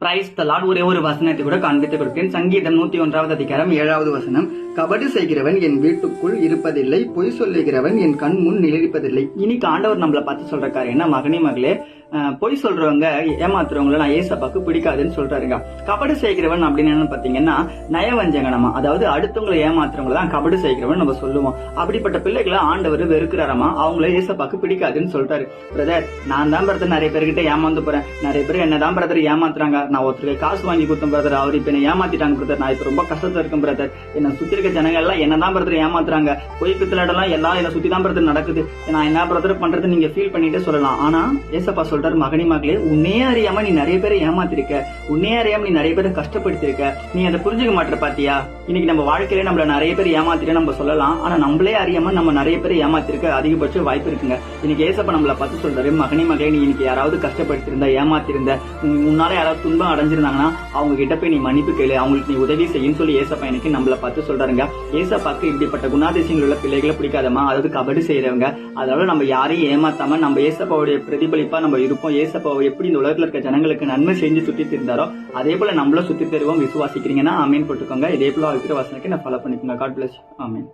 Praise the Lord. ஒரே ஒரு வசனத்தை கூட காண்பித்துக் கொடுக்கிறேன். சங்கீதம் 101 அதிகாரம் 7வது வசனம். கபடு செய்கிறவன் என் வீட்டுக்குள் இருப்பதில்லை, பொய் சொல்லுகிறவன் என் கண் முன் நிலைப்பதில்லை. இன்னைக்கு ஆண்டவர் நம்மளை பார்த்து சொல்ற காரியம் என்ன? மகனே மகளே, பொய் சொல்றவங்க ஏமாத்துறவங்கள நான் ஏசப்பாக்கு பிடிக்காதுன்னு சொல்றாருங்க. கபடு செய்கிறவன் அப்படின்னு என்னன்னு பாத்தீங்கன்னா நயவஞ்சகனமா, அதாவது அடுத்தவங்களை ஏமாத்துறவங்க தான் கபடு செய்கிறவன் நம்ம சொல்லுவோம். அப்படிப்பட்ட பிள்ளைகளை ஆண்டவர் வெறுக்கிறாராமா, அவங்கள ஏசப்பாக்கு பிடிக்காதுன்னு சொல்றாரு. பிரதர், நான் தான் பிரதர் நிறைய பேர்கிட்ட ஏமாந்து போறேன், நிறைய பேர் என்னதான் பிரதர் ஏமாத்துறாங்க, நான் ஒருத்தருக்கு காசு வாங்கி கொடுத்தேன் பிரதர், அவர் இப்ப என்ன ஏமாத்திட்டாங்க பிரதர், நான் இப்ப ரொம்ப கஷ்டத்துல இருக்கேன் பிரதர், என்ன சுத்தி இருக்க ஜனங்கள் எல்லாம் என்னதான் பிரதர் ஏமாத்துறாங்க, பொய் பித்தலாடெல்லாம் எல்லாம் என்ன சுத்தி தான் பிரதர் நடக்குது, நான் என்ன பிரதர் பண்றது நீங்க ஃபீல் பண்ணிட்டு சொல்லலாம். ஆனா ஏசப்பா சொல்றாரு, மகனி மகளே, உன்னே அறியாம நீ நிறைய பேரை ஏமாத்திருக்க, உன்னே அறியாம நீ நிறைய பேரை கஷ்டப்படுத்திருக்க, நீ அதை புரிஞ்சுக்க மாட்டேற பாத்தியா? இன்னைக்கு நம்ம வாழ்க்கையில நம்மள நிறைய பேர் ஏமாத்திட்டு நம்ம சொல்லலாம், ஆனா நம்மளே அறியாம நம்ம நிறைய பேரை ஏமாத்திருக்க அதிகபட்ச வாய்ப்பு இருக்குங்க. இன்னைக்கு ஏசப்பா நம்மள பார்த்து சொல்றாரு, மகனி மகளே, நீ இன்னைக்கு யாராவது கஷ்டப்படுத்திருந்தா, ஏமாத்திருந்த, உன்னால யாராவது துன்பம் அடைஞ்சிருந்தாங்கன்னா அவங்க கிட்ட போய் நீ மன்னிப்பு கேளு, அவங்களுக்கு நீ உதவி செய்யும் சொல்லி ஏசப்பா இன்னைக்கு நம்மள பார்த்து சொல்றாருங்க. ஏசப்பாக்கு இப்படிப்பட்ட குணாதிசயங்கள் உள்ள பிள்ளைகளை பிடிக்காதமா, அதாவது கபடு செய்யறவங்க. அதனால நம்ம யாரையும் ஏமாத்தாம நம்ம ஏசப்பாவுடைய பிரதிபலிப்பா நம்ம இருப்போம். ஏசப்பாவை எப்படி இந்த உலகத்துல இருக்க ஜனங்களுக்கு நன்மை செஞ்சு சுத்தி தருந்தாரோ அதே போல நம்மளும் சுத்தி தருவோம். விசுவாசிக்கிறீங்கன்னா ஆமீன் போட்டுக்கோங்க. இதே போல இருக்கிற வசனத்தை நான் ஃபாலோ பண்ணிக்கோங்க. God bless. ஆமீன்.